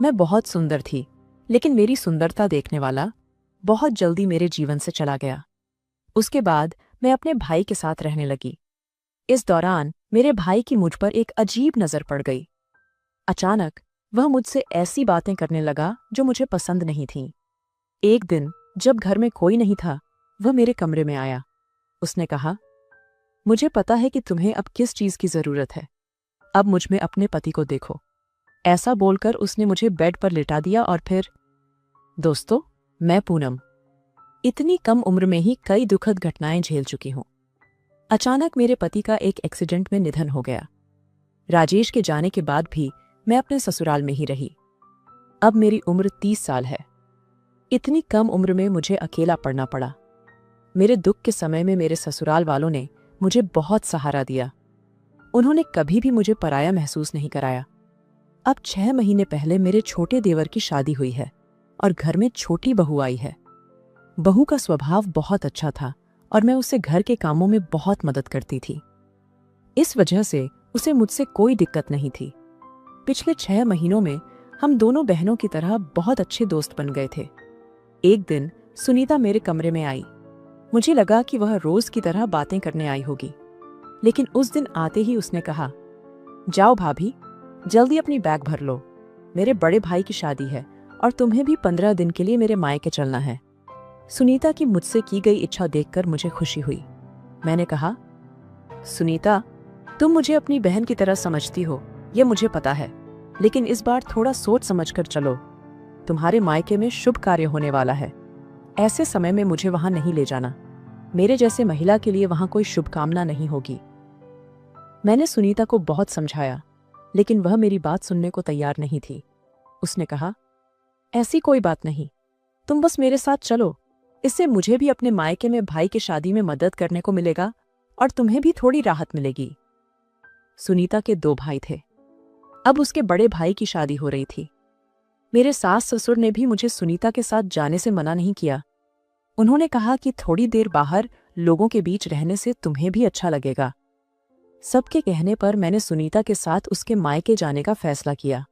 मैं बहुत सुंदर थी, लेकिन मेरी सुंदरता देखने वाला बहुत जल्दी मेरे जीवन से चला गया। उसके बाद मैं अपने भाई के साथ रहने लगी। इस दौरान मेरे भाई की मुझ पर एक अजीब नज़र पड़ गई। अचानक वह मुझसे ऐसी बातें करने लगा जो मुझे पसंद नहीं थीं। एक दिन जब घर में कोई नहीं था, वह मेरे कमरे में आया। उसने कहा, मुझे पता है कि तुम्हें अब किस चीज़ की ज़रूरत है। अब मुझ में अपने पति को देखो। ऐसा बोलकर उसने मुझे बेड पर लिटा दिया और फिर दोस्तों, मैं पूनम इतनी कम उम्र में ही कई दुखद घटनाएं झेल चुकी हूं। अचानक मेरे पति का एक एक्सीडेंट में निधन हो गया। राजेश के जाने के बाद भी मैं अपने ससुराल में ही रही। अब मेरी उम्र 30 साल है। इतनी कम उम्र में मुझे अकेला पड़ना पड़ा। मेरे दुख के समय में मेरे ससुराल वालों ने मुझे बहुत सहारा दिया। उन्होंने कभी भी मुझे पराया महसूस नहीं कराया। अब 6 महीने पहले मेरे छोटे देवर की शादी हुई है और घर में छोटी बहू आई है। बहू का स्वभाव बहुत अच्छा था और मैं उसे घर के कामों में बहुत मदद करती थी। इस वजह से उसे मुझसे कोई दिक्कत नहीं थी। पिछले 6 महीनों में हम दोनों बहनों की तरह बहुत अच्छे दोस्त बन गए थे। एक दिन सुनीता मेरे कमरे में आई। मुझे लगा कि वह रोज की तरह बातें करने आई होगी, लेकिन उस दिन आते ही उसने कहा, जाओ भाभी, जल्दी अपनी बैग भर लो। मेरे बड़े भाई की शादी है और तुम्हें भी 15 दिन के लिए मेरे मायके चलना है। सुनीता की मुझसे की गई इच्छा देखकर मुझे खुशी हुई। मैंने कहा, सुनीता, तुम मुझे अपनी बहन की तरह समझती हो, यह मुझे पता है, लेकिन इस बार थोड़ा सोच समझकर चलो। तुम्हारे मायके में शुभ कार्य होने वाला है। ऐसे समय में मुझे वहां नहीं ले जाना। मेरे जैसे महिला के लिए वहां कोई शुभकामना नहीं होगी। मैंने सुनीता को बहुत समझाया, लेकिन वह मेरी बात सुनने को तैयार नहीं थी। उसने कहा, ऐसी कोई बात नहीं, तुम बस मेरे साथ चलो। इससे मुझे भी अपने मायके में भाई की शादी में मदद करने को मिलेगा और तुम्हें भी थोड़ी राहत मिलेगी। सुनीता के 2 भाई थे। अब उसके बड़े भाई की शादी हो रही थी। मेरे सास ससुर ने भी मुझे सुनीता के साथ जाने से मना नहीं किया। उन्होंने कहा कि थोड़ी देर बाहर लोगों के बीच रहने से तुम्हें भी अच्छा लगेगा। सबके कहने पर मैंने सुनीता के साथ उसके मायके जाने का फैसला किया।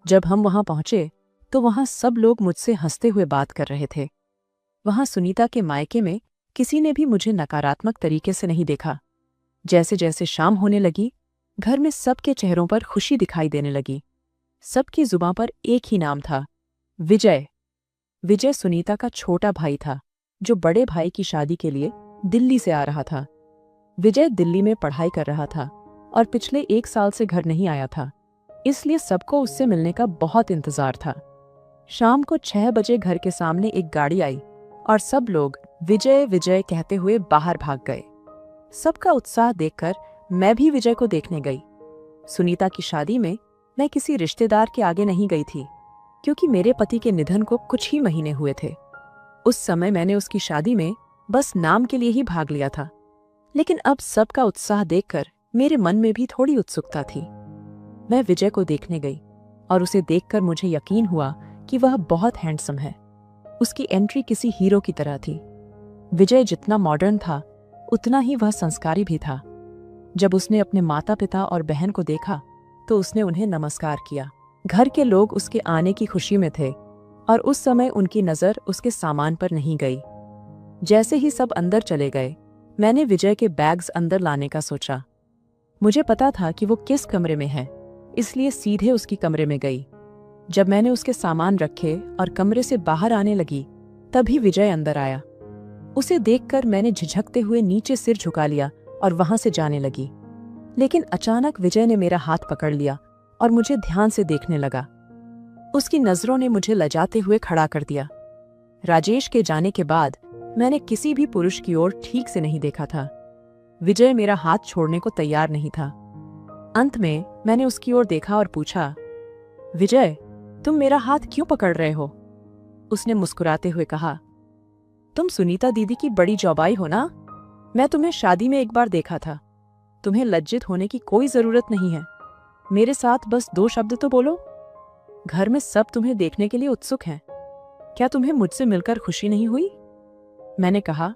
जब हम वहां पहुंचे तो वहां सब लोग मुझसे हंसते हुए बात कर रहे थे। वहां सुनीता के मायके में किसी ने भी मुझे नकारात्मक तरीके से नहीं देखा। जैसे जैसे शाम होने लगी, घर में सबके चेहरों पर खुशी दिखाई देने लगी। सबकी जुबां पर एक ही नाम था, विजय। विजय सुनीता का छोटा भाई था, जो बड़े भाई की शादी के लिए दिल्ली से आ रहा था। विजय दिल्ली में पढ़ाई कर रहा था और पिछले 1 साल से घर नहीं आया था, इसलिए सबको उससे मिलने का बहुत इंतजार था। शाम को 6 बजे घर के सामने एक गाड़ी आई और सब लोग विजय विजय कहते हुए बाहर भाग गए। सबका उत्साह देखकर मैं भी विजय को देखने गई। सुनीता की शादी में मैं किसी रिश्तेदार के आगे नहीं गई थी, क्योंकि मेरे पति के निधन को कुछ ही महीने हुए थे। उस समय मैंने उसकी शादी में बस नाम के लिए ही भाग लिया था, लेकिन अब सबका उत्साह देखकर मेरे मन में भी थोड़ी उत्सुकता थी। मैं विजय को देखने गई और उसे देखकर मुझे यकीन हुआ कि वह बहुत हैंडसम है। उसकी एंट्री किसी हीरो की तरह थी। विजय जितना मॉडर्न था, उतना ही वह संस्कारी भी था। जब उसने अपने माता पिता और बहन को देखा तो उसने उन्हें नमस्कार किया। घर के लोग उसके आने की खुशी में थे और उस समय उनकी नज़र उसके सामान पर नहीं गई। जैसे ही सब अंदर चले गए, मैंने विजय के बैग्स अंदर लाने का सोचा। मुझे पता था कि वो किस कमरे में है, इसलिए सीधे उसकी कमरे में गई। जब मैंने उसके सामान रखे और कमरे से बाहर आने लगी, तभी विजय अंदर आया। उसे देखकर मैंने झिझकते हुए नीचे सिर झुका लिया और वहां से जाने लगी। लेकिन अचानक विजय ने मेरा हाथ पकड़ लिया और मुझे ध्यान से देखने लगा। उसकी नजरों ने मुझे लजाते हुए खड़ा कर दिया। राजेश के जाने के बाद मैंने किसी भी पुरुष की ओर ठीक से नहीं देखा था। विजय मेरा हाथ छोड़ने को तैयार नहीं था। अंत में मैंने उसकी ओर देखा और पूछा, विजय, तुम मेरा हाथ क्यों पकड़ रहे हो? उसने मुस्कुराते हुए कहा, तुम सुनीता दीदी की बड़ी जौबाई हो ना? मैं तुम्हें शादी में एक बार देखा था। तुम्हें लज्जित होने की कोई जरूरत नहीं है। मेरे साथ बस 2 शब्द तो बोलो। घर में सब तुम्हें देखने के लिए उत्सुक हैं। क्या तुम्हें मुझसे मिलकर खुशी नहीं हुई? मैंने कहा,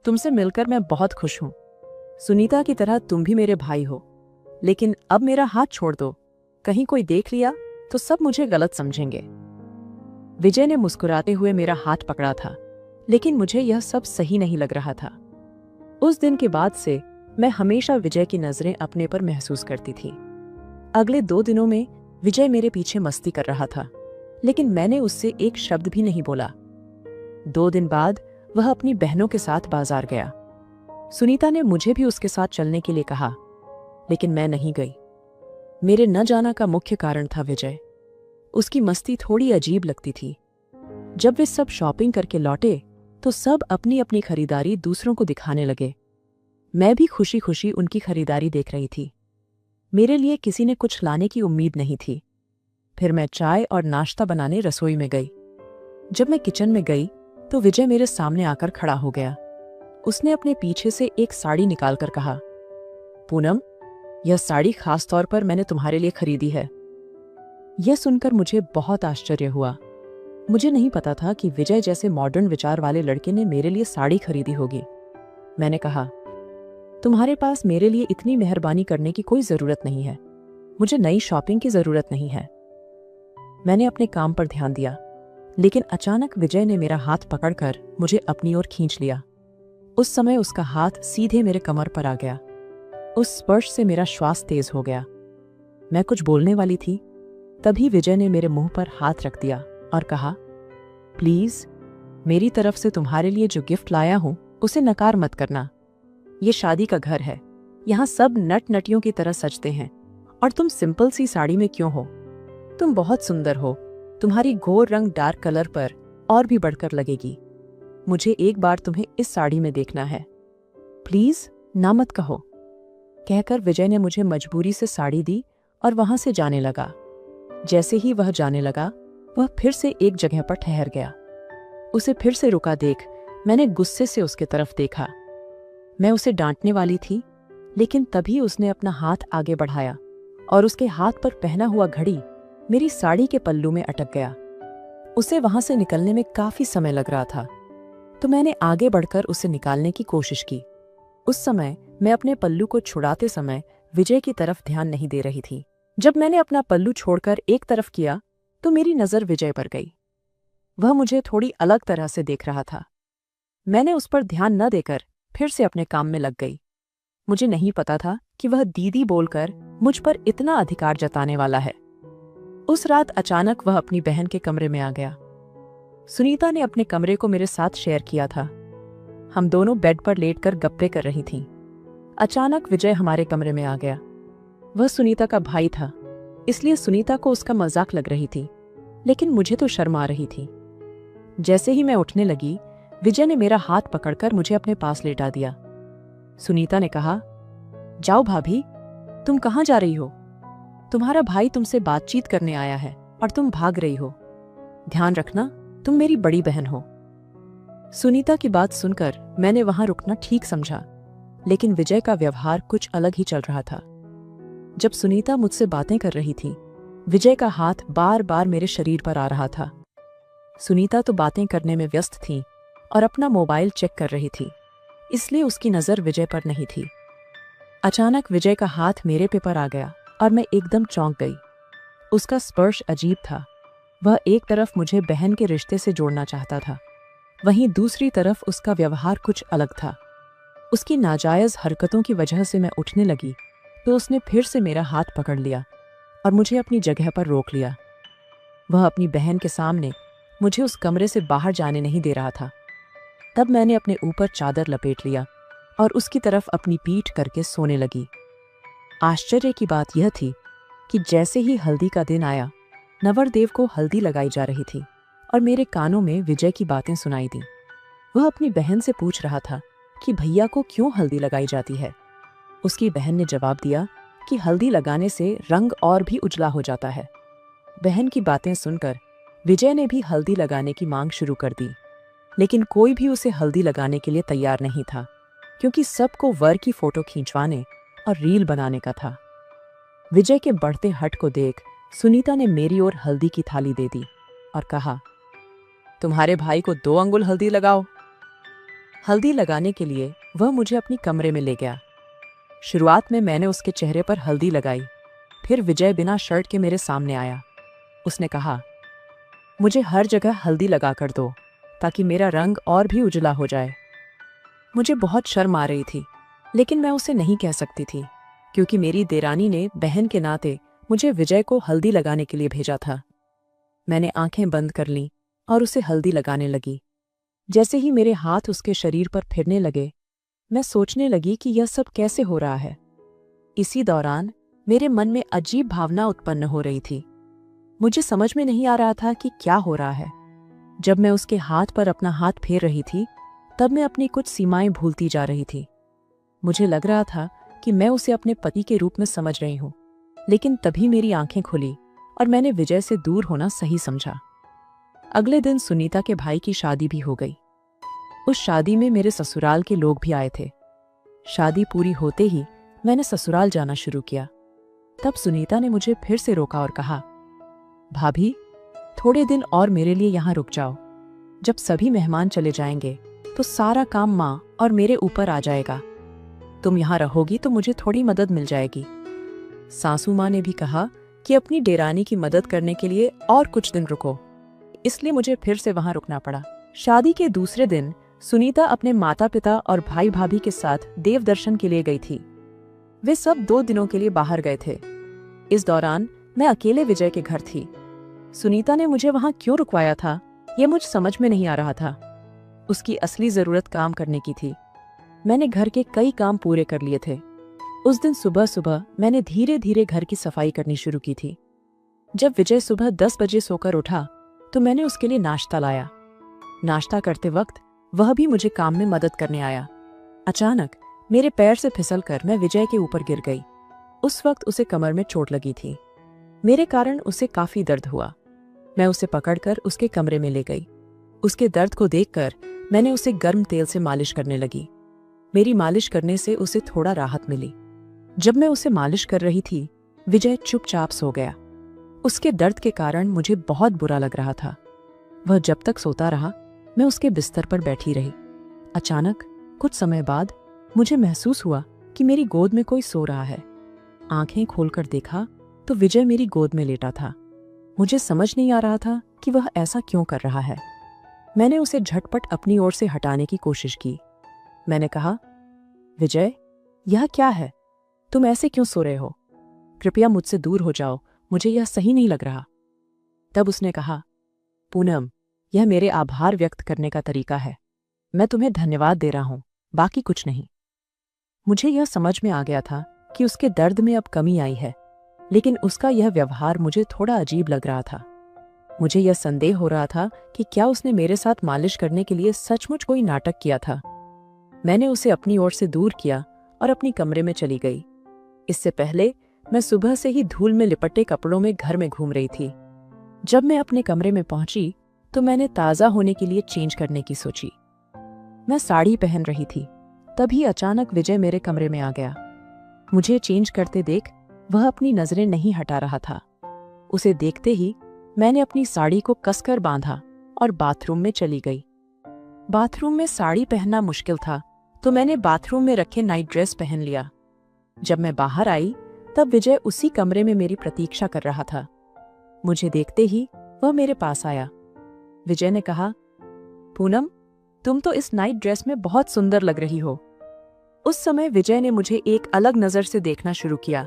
तुमसे मिलकर मैं बहुत खुश हूं। सुनीता की तरह तुम भी मेरे भाई हो, लेकिन अब मेरा हाथ छोड़ दो। कहीं कोई देख लिया तो सब मुझे गलत समझेंगे। विजय ने मुस्कुराते हुए मेरा हाथ पकड़ा था, लेकिन मुझे यह सब सही नहीं लग रहा था। उस दिन के बाद से मैं हमेशा विजय की नजरें अपने पर महसूस करती थी। अगले 2 दिनों में विजय मेरे पीछे मस्ती कर रहा था, लेकिन मैंने उससे एक शब्द भी नहीं बोला। 2 दिन बाद वह अपनी बहनों के साथ बाजार गया। सुनीता ने मुझे भी उसके साथ चलने के लिए कहा, लेकिन मैं नहीं गई। मेरे न जाना का मुख्य कारण था विजय। उसकी मस्ती थोड़ी अजीब लगती थी। जब वे सब शॉपिंग करके लौटे तो सब अपनी अपनी खरीदारी दूसरों को दिखाने लगे। मैं भी खुशी खुशी उनकी खरीदारी देख रही थी। मेरे लिए किसी ने कुछ लाने की उम्मीद नहीं थी। फिर मैं चाय और नाश्ता बनाने रसोई में गई। जब मैं किचन में गई तो विजय मेरे सामने आकर खड़ा हो गया। उसने अपने पीछे से एक साड़ी निकालकर कहा, पूनम, यह साड़ी खास तौर पर मैंने तुम्हारे लिए खरीदी है। यह सुनकर मुझे बहुत आश्चर्य हुआ। मुझे नहीं पता था कि विजय जैसे मॉडर्न विचार वाले लड़के ने मेरे लिए साड़ी खरीदी होगी। मैंने कहा, तुम्हारे पास मेरे लिए इतनी मेहरबानी करने की कोई जरूरत नहीं है। मुझे नई शॉपिंग की जरूरत नहीं है। मैंने अपने काम पर ध्यान दिया, लेकिन अचानक विजय ने मेरा हाथ पकड़कर मुझे अपनी ओर खींच लिया। उस समय उसका हाथ सीधे मेरे कमर पर आ गया। उस स्पर्श से मेरा श्वास तेज हो गया। मैं कुछ बोलने वाली थी, तभी विजय ने मेरे मुंह पर हाथ रख दिया और कहा, प्लीज, मेरी तरफ से तुम्हारे लिए जो गिफ्ट लाया हूं उसे नकार मत करना। ये शादी का घर है, यहाँ सब नट नटियों की तरह सजते हैं, और तुम सिंपल सी साड़ी में क्यों हो? तुम बहुत सुंदर हो। तुम्हारी घोर रंग डार्क कलर पर और भी बढ़कर लगेगी। मुझे एक बार तुम्हें इस साड़ी में देखना है। प्लीज ना मत कहो। कहकर विजय ने मुझे मजबूरी से साड़ी दी और वहां से जाने लगा। जैसे ही वह जाने लगा, वह फिर से एक जगह पर ठहर गया। उसे फिर से रुका देख मैंने गुस्से से उसके तरफ देखा। मैं उसे डांटने वाली थी, लेकिन तभी उसने अपना हाथ आगे बढ़ाया और उसके हाथ पर पहना हुआ घड़ी मेरी साड़ी के पल्लू में अटक गया। उसे वहां से निकलने में काफी समय लग रहा था, तो मैंने आगे बढ़कर उसे निकालने की कोशिश की। उस समय मैं अपने पल्लू को छुड़ाते समय विजय की तरफ ध्यान नहीं दे रही थी। जब मैंने अपना पल्लू छोड़कर एक तरफ किया तो मेरी नजर विजय पर गई। वह मुझे थोड़ी अलग तरह से देख रहा था। मैंने उस पर ध्यान न देकर फिर से अपने काम में लग गई। मुझे नहीं पता था कि वह दीदी बोलकर मुझ पर इतना अधिकार जताने वाला है। उस रात अचानक वह अपनी बहन के कमरे में आ गया। सुनीता ने अपने कमरे को मेरे साथ शेयर किया था। हम दोनों बेड पर लेटकर गप्पे कर रही थीं। अचानक विजय हमारे कमरे में आ गया। वह सुनीता का भाई था, इसलिए सुनीता को उसका मजाक लग रही थी, लेकिन मुझे तो शर्म आ रही थी। जैसे ही मैं उठने लगी, विजय ने मेरा हाथ पकड़कर मुझे अपने पास लेटा दिया। सुनीता ने कहा, जाओ भाभी, तुम कहाँ जा रही हो? तुम्हारा भाई तुमसे बातचीत करने आया है और तुम भाग रही हो। ध्यान रखना, तुम मेरी बड़ी बहन हो। सुनीता की बात सुनकर मैंने वहां रुकना ठीक समझा, लेकिन विजय का व्यवहार कुछ अलग ही चल रहा था। जब सुनीता मुझसे बातें कर रही थी, विजय का हाथ बार बार मेरे शरीर पर आ रहा था। सुनीता तो बातें करने में व्यस्त थी और अपना मोबाइल चेक कर रही थी, इसलिए उसकी नजर विजय पर नहीं थी। अचानक विजय का हाथ मेरे पे पर आ गया और मैं एकदम चौंक गई। उसका स्पर्श अजीब था। वह एक तरफ मुझे बहन के रिश्ते से जोड़ना चाहता था, वहीं दूसरी तरफ उसका व्यवहार कुछ अलग था। उसकी नाजायज हरकतों की वजह से मैं उठने लगी तो उसने फिर से मेरा हाथ पकड़ लिया और मुझे अपनी जगह पर रोक लिया। वह अपनी बहन के सामने मुझे उस कमरे से बाहर जाने नहीं दे रहा था। तब मैंने अपने ऊपर चादर लपेट लिया और उसकी तरफ अपनी पीठ करके सोने लगी। आश्चर्य की बात यह थी कि जैसे ही हल्दी का दिन आया, नवरदेव को हल्दी लगाई जा रही थी और मेरे कानों में विजय की बातें सुनाई दी। वह अपनी बहन से पूछ रहा था कि भैया को क्यों हल्दी लगाई जाती है। उसकी बहन ने जवाब दिया कि हल्दी लगाने से रंग और भी उजला हो जाता है। बहन की बातें सुनकर विजय ने भी हल्दी लगाने की मांग शुरू कर दी, लेकिन कोई भी उसे हल्दी लगाने के लिए तैयार नहीं था, क्योंकि सबको वर की फोटो खींचवाने और रील बनाने का था। विजय के बढ़ते हट को देख सुनीता ने मेरी ओर हल्दी की थाली दे दी और कहा, तुम्हारे भाई को 2 अंगुल हल्दी लगाओ। हल्दी लगाने के लिए वह मुझे अपनी कमरे में ले गया। शुरुआत में मैंने उसके चेहरे पर हल्दी लगाई, फिर विजय बिना शर्ट के मेरे सामने आया उसने कहा, मुझे हर जगह हल्दी लगा कर दो ताकि मेरा रंग और भी उजला हो जाए। मुझे बहुत शर्म आ रही थी, लेकिन मैं उसे नहीं कह सकती थी क्योंकि मेरी देरानी ने बहन के नाते मुझे विजय को हल्दी लगाने के लिए भेजा था। मैंने आंखें बंद कर लीं और उसे हल्दी लगाने लगी। जैसे ही मेरे हाथ उसके शरीर पर फिरने लगे, मैं सोचने लगी कि यह सब कैसे हो रहा है। इसी दौरान मेरे मन में अजीब भावना उत्पन्न हो रही थी। मुझे समझ में नहीं आ रहा था कि क्या हो रहा है। जब मैं उसके हाथ पर अपना हाथ फेर रही थी, तब मैं अपनी कुछ सीमाएं भूलती जा रही थी। मुझे लग रहा था कि मैं उसे अपने पति के रूप में समझ रही हूं, लेकिन तभी मेरी आंखें खुली और मैंने विजय से दूर होना सही समझा। अगले दिन सुनीता के भाई की शादी भी हो गई। उस शादी में मेरे ससुराल के लोग भी आए थे। शादी पूरी होते ही मैंने ससुराल जाना शुरू किया। तब सुनीता ने मुझे फिर से रोका और कहा, भाभी, थोड़े दिन और मेरे लिए यहाँ रुक जाओ। जब सभी मेहमान चले जाएंगे तो सारा काम माँ और मेरे ऊपर आ जाएगा। तुम यहाँ रहोगी तो मुझे थोड़ी मदद मिल जाएगी। सासू माँ ने भी कहा कि अपनी डेरानी की मदद करने के लिए और कुछ दिन रुको, इसलिए मुझे फिर से वहां रुकना पड़ा। शादी के दूसरे दिन सुनीता अपने माता पिता और भाई भाभी के साथ देव दर्शन के लिए गई थी। वे सब 2 दिनों के लिए बाहर गए थे। इस दौरान मैं अकेले विजय के घर थी। सुनीता ने मुझे वहां क्यों रुकवाया था, यह मुझे समझ में नहीं आ रहा था। उसकी असली जरूरत काम करने की थी। मैंने घर के कई काम पूरे कर लिए थे। उस दिन सुबह सुबह मैंने धीरे धीरे घर की सफाई करनी शुरू की थी। जब विजय सुबह 10 बजे सोकर उठा तो मैंने उसके लिए नाश्ता लाया। नाश्ता करते वक्त वह भी मुझे काम में मदद करने आया। अचानक मेरे पैर से फिसलकर मैं विजय के ऊपर गिर गई। उस वक्त उसे कमर में चोट लगी थी। मेरे कारण उसे काफी दर्द हुआ। मैं उसे पकड़कर उसके कमरे में ले गई। उसके दर्द को देखकर मैंने उसे गर्म तेल से मालिश करने लगी। मेरी मालिश करने से उसे थोड़ा राहत मिली। जब मैं उसे मालिश कर रही थी, विजय चुपचाप सो गया। उसके दर्द के कारण मुझे बहुत बुरा लग रहा था। वह जब तक सोता रहा, मैं उसके बिस्तर पर बैठी रही। अचानक कुछ समय बाद मुझे महसूस हुआ कि मेरी गोद में कोई सो रहा है। आंखें खोलकर देखा तो विजय मेरी गोद में लेटा था। मुझे समझ नहीं आ रहा था कि वह ऐसा क्यों कर रहा है। मैंने उसे झटपट अपनी ओर से हटाने की कोशिश की। मैंने कहा, विजय, यह क्या है? तुम ऐसे क्यों सो रहे हो? कृपया मुझसे दूर हो जाओ, मुझे यह सही नहीं लग रहा। तब उसने कहा, पूनम, यह मेरे आभार व्यक्त करने का तरीका है। मैं तुम्हें धन्यवाद दे रहा हूं, बाकी कुछ नहीं। मुझे यह समझ में आ गया था कि उसके दर्द में अब कमी आई है, लेकिन उसका यह व्यवहार मुझे थोड़ा अजीब लग रहा था। मुझे यह संदेह हो रहा था कि क्या उसने मेरे साथ मालिश करने के लिए सचमुच कोई नाटक किया था। मैंने उसे अपनी ओर से दूर किया और अपनी कमरे में चली गई। इससे पहले मैं सुबह से ही धूल में लिपटे कपड़ों में घर में घूम रही थी। जब मैं अपने कमरे में पहुंची तो मैंने ताज़ा होने के लिए चेंज करने की सोची। मैं साड़ी पहन रही थी, तभी अचानक विजय मेरे कमरे में आ गया। मुझे चेंज करते देख वह अपनी नजरें नहीं हटा रहा था। उसे देखते ही मैंने अपनी साड़ी को कसकर बांधा और बाथरूम में चली गई। बाथरूम में साड़ी पहनना मुश्किल था, तो मैंने बाथरूम में रखे नाइट ड्रेस पहन लिया। जब मैं बाहर आई तब विजय उसी कमरे में मेरी प्रतीक्षा कर रहा था। मुझे देखते ही वह मेरे पास आया। विजय ने कहा, पूनम, तुम तो इस नाइट ड्रेस में बहुत सुंदर लग रही हो। उस समय विजय ने मुझे एक अलग नजर से देखना शुरू किया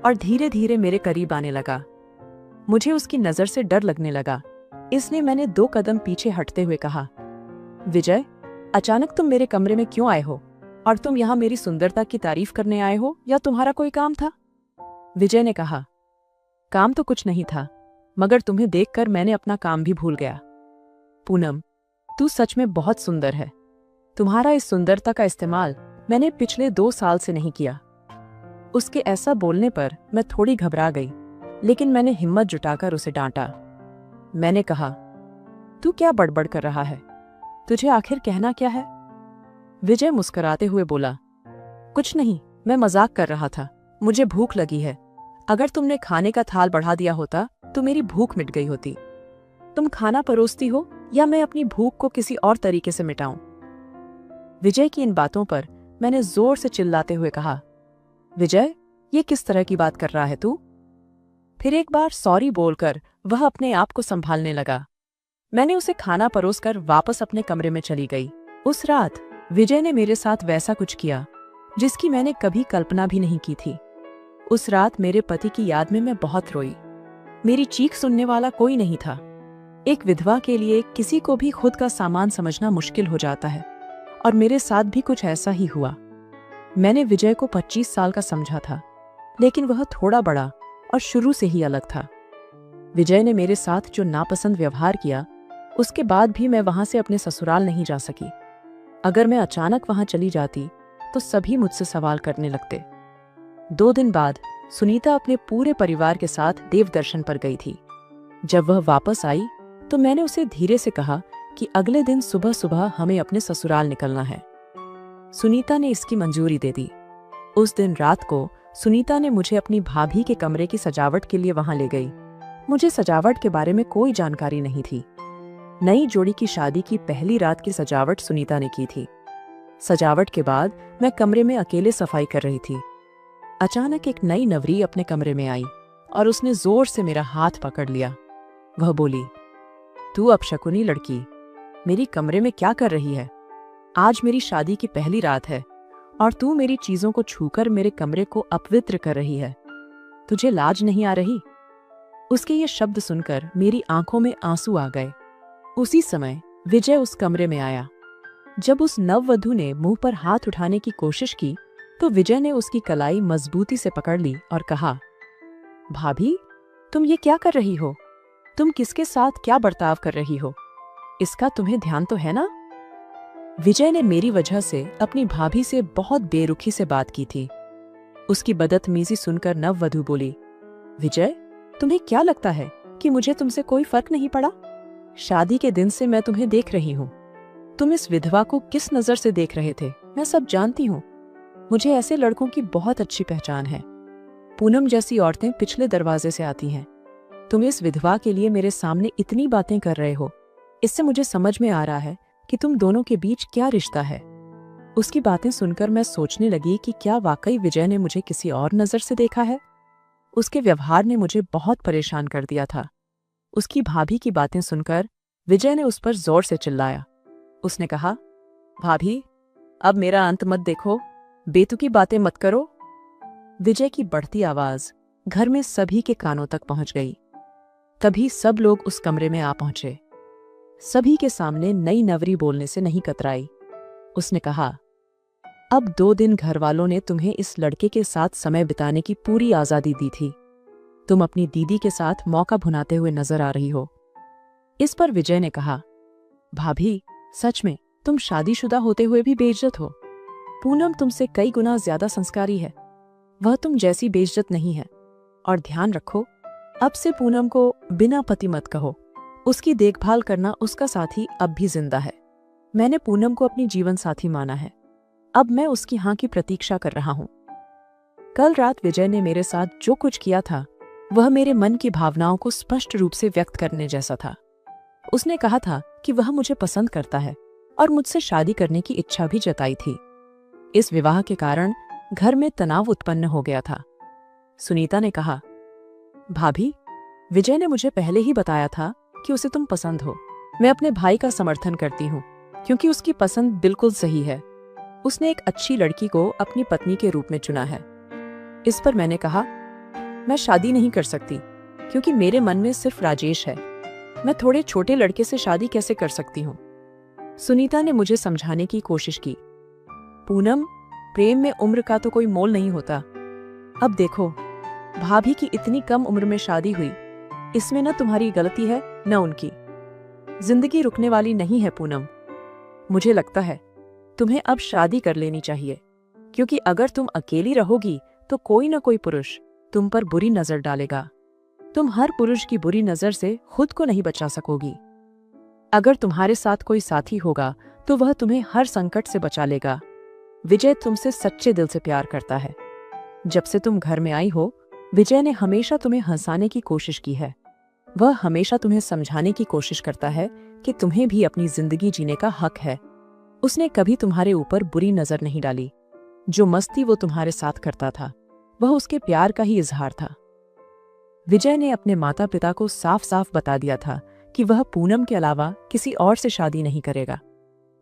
और धीरे धीरे मेरे करीब आने लगा। मुझे उसकी नजर से डर लगने लगा, इसलिए मैंने 2 कदम पीछे हटते हुए कहा, विजय, अचानक तुम मेरे कमरे में क्यों आए हो? और तुम यहाँ मेरी सुंदरता की तारीफ करने आए हो या तुम्हारा कोई काम था? विजय ने कहा, काम तो कुछ नहीं था, मगर तुम्हें देखकर मैंने अपना काम भी भूल गया। पूनम, तू सच में बहुत सुंदर है। तुम्हारा इस सुंदरता का इस्तेमाल मैंने पिछले 2 साल से नहीं किया। उसके ऐसा बोलने पर मैं थोड़ी घबरा गई, लेकिन मैंने हिम्मत जुटाकर उसे डांटा। मैंने कहा, तू क्या बड़बड़ कर रहा है? तुझे आखिर कहना क्या है? विजय मुस्कुराते हुए बोला, कुछ नहीं, मैं मजाक कर रहा था। मुझे भूख लगी है। अगर तुमने खाने का थाल बढ़ा दिया होता तो मेरी भूख मिट गई होती। तुम खाना परोसती हो या मैं अपनी भूख को किसी और तरीके से मिटाऊं? विजय की इन बातों पर मैंने जोर से चिल्लाते हुए कहा, विजय, ये किस तरह की बात कर रहा है तू? फिर एक बार सॉरी बोलकर वह अपने आप को संभालने लगा। मैंने उसे खाना परोसकर वापस अपने कमरे में चली गई। उस रात विजय ने मेरे साथ वैसा कुछ किया जिसकी मैंने कभी कल्पना भी नहीं की थी। उस रात मेरे पति की याद में मैं बहुत रोई। मेरी चीख सुनने वाला कोई नहीं था। एक विधवा के लिए किसी को भी खुद का सामान समझना मुश्किल हो जाता है, और मेरे साथ भी कुछ ऐसा ही हुआ। मैंने विजय को 25 साल का समझा था, लेकिन वह थोड़ा बड़ा और शुरू से ही अलग था। विजय ने मेरे साथ जो नापसंद व्यवहार किया, उसके बाद भी मैं वहां से अपने ससुराल नहीं जा सकी। अगर मैं अचानक वहां चली जाती तो सभी मुझसे सवाल करने लगते। 2 दिन बाद सुनीता अपने पूरे परिवार के साथ देव दर्शन पर गई थी। जब वह वापस आई तो मैंने उसे धीरे से कहा कि अगले दिन सुबह सुबह हमें अपने ससुराल निकलना है। सुनीता ने इसकी मंजूरी दे दी। उस दिन रात को सुनीता ने मुझे अपनी भाभी के कमरे की सजावट के लिए वहां ले गई। मुझे सजावट के बारे में कोई जानकारी नहीं थी। नई जोड़ी की शादी की पहली रात की सजावट सुनीता ने की थी। सजावट के बाद मैं कमरे में अकेले सफाई कर रही थी। अचानक एक नई नवरी अपने कमरे में आई और उसने जोर से मेरा हाथ पकड़ लिया। वह बोली, तू अपशकुनी लड़की, मेरी कमरे में क्या कर रही है? आज मेरी शादी की पहली रात है और तू मेरी चीजों को छूकर मेरे कमरे को अपवित्र कर रही है। तुझे लाज नहीं आ रही? उसके ये शब्द सुनकर मेरी आंखों में आंसू आ गए। उसी समय विजय उस कमरे में आया। जब उस नववधू ने मुंह पर हाथ उठाने की कोशिश की तो विजय ने उसकी कलाई मजबूती से पकड़ ली और कहा, भाभी, तुम ये क्या कर रही हो? तुम किसके साथ क्या बर्ताव कर रही हो? इसका तुम्हें ध्यान तो है ना? विजय ने मेरी वजह से अपनी भाभी से बहुत बेरुखी से बात की थी। उसकी बदतमीजी सुनकर नववधू बोली, विजय, तुम्हें क्या लगता है कि मुझे तुमसे कोई फर्क नहीं पड़ा? शादी के दिन से मैं तुम्हें देख रही हूँ। तुम इस विधवा को किस नजर से देख रहे थे, मैं सब जानती हूँ। मुझे ऐसे लड़कों की बहुत अच्छी पहचान है। पूनम जैसी औरतें पिछले दरवाजे से आती हैं। तुम इस विधवा के लिए मेरे सामने इतनी बातें कर रहे हो, इससे मुझे समझ में आ रहा है कि तुम दोनों के बीच क्या रिश्ता है। उसकी बातें सुनकर मैं सोचने लगी कि क्या वाकई विजय ने मुझे किसी और नजर से देखा है। उसके व्यवहार ने मुझे बहुत परेशान कर दिया था। उसकी भाभी की बातें सुनकर विजय ने उस पर जोर से चिल्लाया। उसने कहा, भाभी, अब मेरा अंत मत देखो, बेतुकी बातें मत करो। विजय की बढ़ती आवाज घर में सभी के कानों तक पहुंच गई। तभी सब लोग उस कमरे में आ पहुंचे। सभी के सामने नई नवरी बोलने से नहीं कतराई। उसने कहा, अब 2 दिन घर वालों ने तुम्हें इस लड़के के साथ समय बिताने की पूरी आजादी दी थी। तुम अपनी दीदी के साथ मौका भुनाते हुए नजर आ रही हो। इस पर विजय ने कहा, भाभी, सच में तुम शादीशुदा होते हुए भी बेइज्जत हो। पूनम तुमसे कई गुना ज्यादा संस्कारी है। वह तुम जैसी बेइज्जत नहीं है। और ध्यान रखो, अब से पूनम को बिना पति मत कहो। उसकी देखभाल करना उसका साथी अब भी जिंदा है। मैंने पूनम को अपनी जीवन साथी माना है। अब मैं उसकी हाँ की प्रतीक्षा कर रहा हूं। कल रात विजय ने मेरे साथ जो कुछ किया था वह मेरे मन की भावनाओं को स्पष्ट रूप से व्यक्त करने जैसा था। उसने कहा था कि वह मुझे पसंद करता है और मुझसे शादी करने की इच्छा भी जताई थी। इस विवाह के कारण घर में तनाव उत्पन्न हो गया था। सुनीता ने कहा, भाभी, विजय ने मुझे पहले ही बताया था कि उसे तुम पसंद हो। मैं अपने भाई का समर्थन करती हूँ क्योंकि उसकी पसंद बिल्कुल सही है। उसने एक अच्छी लड़की को अपनी पत्नी के रूप में चुना है। इस पर मैंने कहा, मैं शादी नहीं कर सकती क्योंकि मेरे मन में सिर्फ राजेश है। मैं थोड़े छोटे लड़के से शादी कैसे कर सकती हूँ? सुनीता ने मुझे समझाने की कोशिश की। पूनम, प्रेम में उम्र का तो कोई मोल नहीं होता। अब देखो, भाभी की इतनी कम उम्र में शादी हुई, इसमें न तुम्हारी गलती है न उनकी। जिंदगी रुकने वाली नहीं है पूनम। मुझे लगता है तुम्हें अब शादी कर लेनी चाहिए, क्योंकि अगर तुम अकेली रहोगी तो कोई न कोई पुरुष तुम पर बुरी नजर डालेगा। तुम हर पुरुष की बुरी नजर से खुद को नहीं बचा सकोगी। अगर तुम्हारे साथ कोई साथी होगा तो वह तुम्हें हर संकट से बचा लेगा। विजय तुमसे सच्चे दिल से प्यार करता है। जब से तुम घर में आई हो, विजय ने हमेशा तुम्हें हंसाने की कोशिश की है। वह हमेशा तुम्हें समझाने की कोशिश करता है कि तुम्हें भी अपनी जिंदगी जीने का हक है। उसने कभी तुम्हारे ऊपर बुरी नजर नहीं डाली। जो मस्ती वो तुम्हारे साथ करता था वह उसके प्यार का ही इजहार था। विजय ने अपने माता पिता को साफ साफ बता दिया था कि वह पूनम के अलावा किसी और से शादी नहीं करेगा।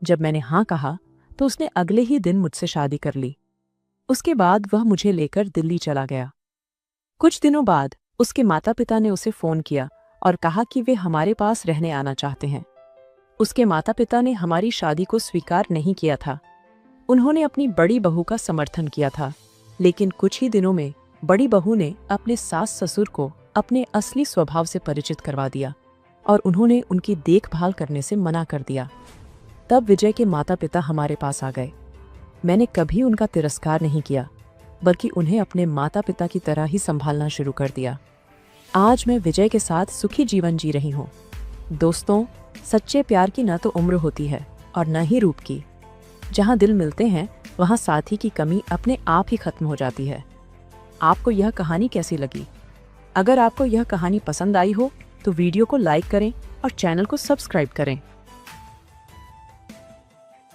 जब मैंने हाँ कहा तो उसने अगले ही दिन मुझसे शादी कर ली। उसके बाद वह मुझे लेकर दिल्ली चला गया। कुछ दिनों बाद उसके माता पिता ने उसे फोन किया और कहा कि वे हमारे पास रहने आना चाहते हैं। उसके माता पिता ने हमारी शादी को स्वीकार नहीं किया था। उन्होंने अपनी बड़ी बहू का समर्थन किया था, लेकिन कुछ ही दिनों में बड़ी बहू ने अपने सास ससुर को अपने असली स्वभाव से परिचित करवा दिया और उन्होंने उनकी देखभाल करने से मना कर दिया। तब विजय के माता पिता हमारे पास आ गए। मैंने कभी उनका तिरस्कार नहीं किया, बल्कि उन्हें अपने माता पिता की तरह ही संभालना शुरू कर दिया। आज मैं विजय के साथ सुखी जीवन जी रही हूँ। दोस्तों, सच्चे प्यार की न तो उम्र होती है और न ही रूप की। जहाँ दिल मिलते हैं वहाँ साथी की कमी अपने आप ही खत्म हो जाती है। आपको यह कहानी कैसी लगी? अगर आपको यह कहानी पसंद आई हो तो वीडियो को लाइक करें और चैनल को सब्सक्राइब करें।